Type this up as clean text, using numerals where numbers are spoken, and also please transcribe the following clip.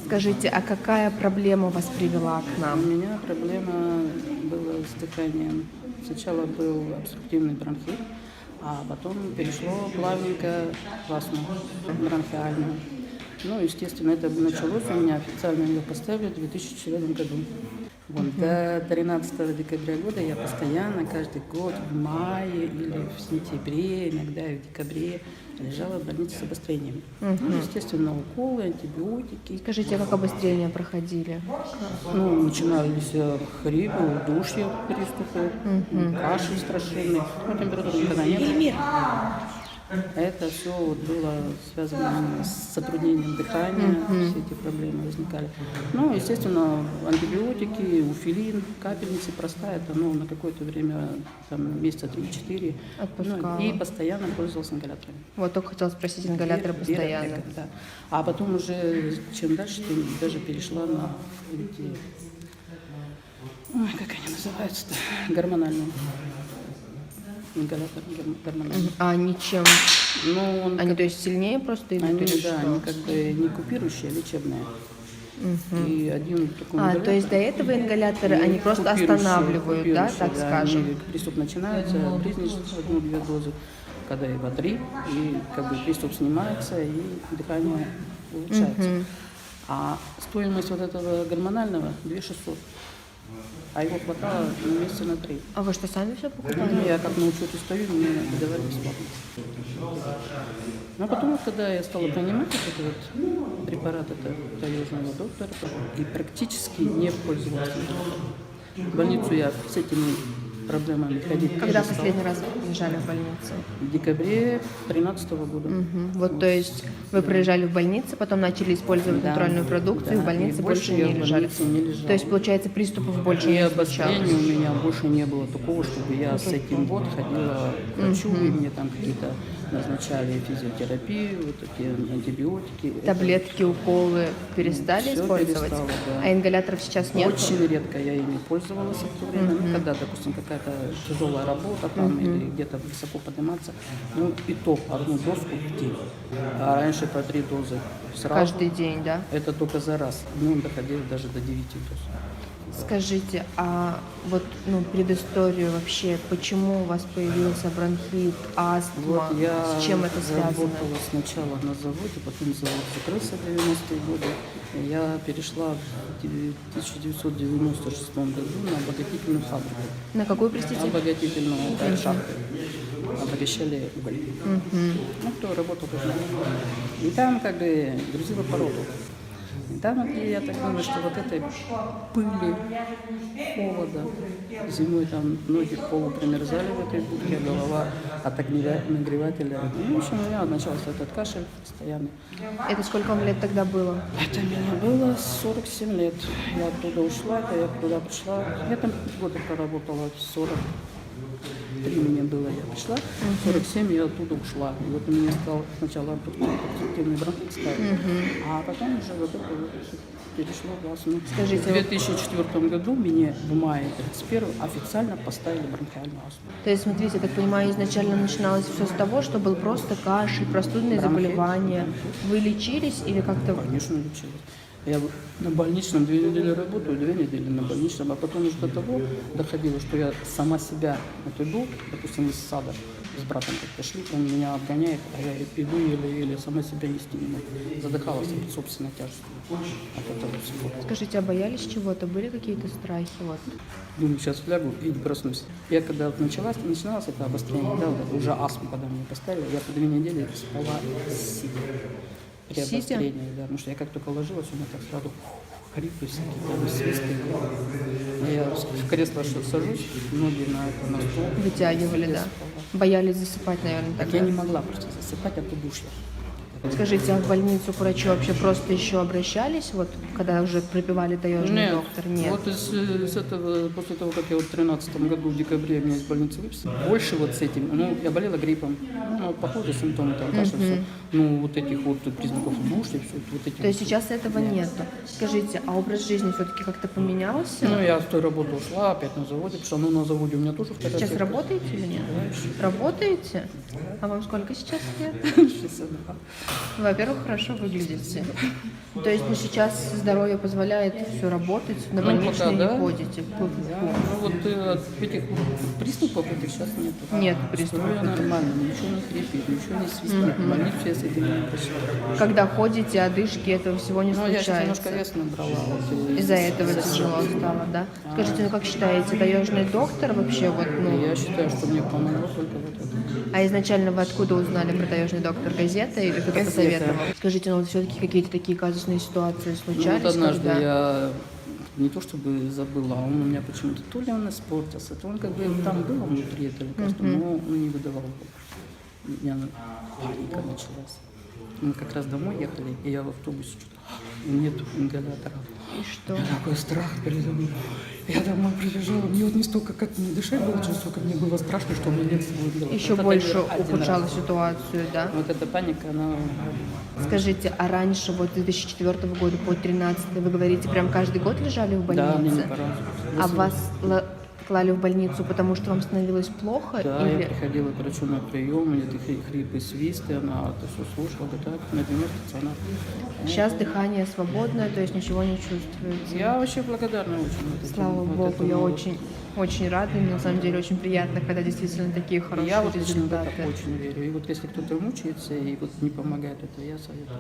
Скажите, а какая проблема вас привела к У нам? меня проблема была с дыханием. Сначала был обструктивный бронхит, а потом перешло плавненько в астму бронхиальную. Ну, естественно, это началось у меня, официально ее поставили в 2004 году. Вот, до 13 декабря года я постоянно, каждый год в мае или в сентябре, иногда и в декабре лежала в больнице с обострением. Ну, естественно, уколы, антибиотики. Скажите, а как обострения проходили? Ну, начинались хрипы, удушья, приступы, кашель страшенный. Ну, температуры никогда не было. Это все вот было связано именно с затруднением дыхания, все эти проблемы возникали. Ну, естественно, антибиотики, уфилин, капельницы простая, это ну, на какое-то время, там, месяца 3-4. Отпускала. Ну, и постоянно пользовалась ингаляторами. Вот только хотела спросить, ингаляторы постоянно. Да. А потом уже, чем дальше, тем даже перешла на эти, ой, как они называются-то, гормональные. Ингалятор гормональный. А они чем? Ну, он Они, то есть, сильнее просто идут Они, или да, что? они как бы не купирующие, а лечебные. И один такой ингалятор, То есть до этого ингаляторы, они просто купирующие, останавливают, да, так да, скажем? они, приступ начинается, призничает 1-2 дозы, когда его 3, и как бы приступ снимается, и дыхание улучшается. А стоимость вот этого гормонального 2600. А его хватало месяца на 3. А вы что, сами все покупали? Ну, я как на учете стою, мне давали бесплатно. Ну, а потом, вот, когда я стала принимать вот этот вот препарат это таежного доктора, и практически не пользовалась. В больницу я с этими проблемами ходить Когда тоже стала. последний раз вы лежали в больнице? В декабре 2013 года. Вот, то есть вы пролежали в больнице, потом начали использовать Да. натуральную продукцию, и в Да, больнице и больше я не в лежали. больнице не лежала. То есть, получается, приступов больше И не обострений случалось. у меня больше не было такого, чтобы я с этим вот ходила к врачу, и мне там какие-то назначали физиотерапию, вот такие антибиотики. Таблетки, уколы перестали Всё использовать? перестала, да. А ингаляторов сейчас нет? Очень редко я ими пользовалась в то время. Ну, когда, допустим, какая-то тяжелая работа там или где-то высоко подниматься, ну и то одну дозу в день. А раньше по 3 дозы сразу. Каждый день, да? Это только за раз. Днем доходило даже до 9 доз. Скажите, а вот предысторию вообще, почему у вас появился бронхит, астма, Вот я с чем это связано? работала сначала на заводе, потом завод закрылся в 90-е годы. Я перешла в 1996 году на обогатительную фабрику. На какую, простите? Обогатительную шахту. Обогащали уголь. Ну, кто работал, тот знает. И там как бы грузила породу. И там, где я так думаю, что вот этой пыли, холода, зимой там ноги к полу примерзали в этой будке, а голова от нагревателя. Ну, в общем, у меня начался этот кашель постоянный. Это сколько вам лет тогда было? Это мне было 47 лет. Я оттуда ушла, я туда пришла. Я там годы проработала, 43 мне было, я пришла, 47 я оттуда ушла. И вот у меня стал сначала обструктивный бронхит ставить, а потом уже вот это вот перешло в астму. Скажите, В 2004 году мне в мае 31 официально поставили бронхиальную астму. То есть, смотрите, я так понимаю, изначально начиналось все с того, что был просто кашель, простудные Бронхит. заболевания. Вы лечились или как-то... Конечно, лечилась. Я на больничном 2 недели работаю, 2 недели на больничном, а потом уже до того доходило, что я сама себя вот иду, допустим, из сада, с братом как-то шли, он меня обгоняет, а я иду или сама себя нести не могу. Задыхалась от собственной тяжестью. От этого всего. Скажите, а боялись чего-то? Были какие-то страхи? Вот. Думаю, сейчас лягу и проснусь. Я когда вот начиналось это обострение, да, вот уже астму, когда мне поставили, я по 2 недели спала сидя. При Сидя? обострении, да, потому что я как только ложилась, у меня так сразу хрипы всякие, там, свисты. Я в кресло сажусь, ноги на стол. Вытягивали, сидя да? спала. Боялись засыпать, наверное, Так тогда? я не могла просто засыпать от удушья. Скажите, а в больницу к врачу вообще просто еще обращались, вот когда уже пропивали таежный доктор? Нет. Вот из этого, после того, как я вот в 2013 году в декабре меня из больницы выписали, больше вот с этим, ну, я болела гриппом, ну, похожие симптомы, там, кашель, все, ну, вот этих вот признаков удушья, все, вот эти. То есть сейчас этого нету. Скажите, а образ жизни все-таки как-то поменялся? Ну, я с той работы ушла, опять на заводе, потому что ну, на заводе у меня тоже вторая Сейчас сетка. работаете или нет? Работаете? А вам сколько сейчас лет? 62. Во-первых, хорошо выглядите. То есть, ну, сейчас здоровье позволяет все работать, на Ну, больничные пока, не да. ходите. Да, ну вот от этих приступов этих сейчас нет. Нет приступов. Здоровье нормально, ничего не хрипит, ничего не свистит. В больницу я с этим не пришла. Когда ходите, одышки, этого всего не Ну, я сейчас немножко случается. вес набрала. Вот, Из-за этого из-за тяжело щёки. стало, да? Скажите, ну как считаете, таежный доктор вообще вот, И ну, я считаю, что мне помогло только вот это. а изначально вы откуда узнали про таежный доктор? Газета или кто-то Газета. посоветовал? Скажите, ну вот все-таки какие-то такие казусные ситуации Ну, случались, вот однажды когда... я не то чтобы забыла, а он у меня почему-то то ли он испортился, то он как бы там был внутри это лекарство, но он не выдавал. У меня паника началась. Мы как раз домой ехали, и я в автобусе что-то нет ингалятора. И что? Такой страх передо мной. Я домой прибежала, мне вот не столько как мне дышать было, сколько мне было страшно, что у меня нет своего дела. Еще Вот это больше один ухудшала раз. ситуацию, да? Вот эта паника, она... Скажите, а раньше, вот с 2004 года по 2013, вы говорите, прям каждый год лежали в Да, мне не больнице? пора. А вас клали в больницу, потому что вам становилось плохо? Да, я или... приходила к врачу на прием, у меня такие хрипы, свисты, она это все слушала, да так, на 90 стационар. Сейчас дыхание свободное, то есть ничего не чувствуете? Я вообще благодарна очень. вот этому, Слава вот Богу, этому я вот. очень рада, и мне на самом деле очень приятно, когда действительно такие хорошие Я вот лично в результаты. это очень верю. И вот если кто-то мучается и вот не помогает это, я советую.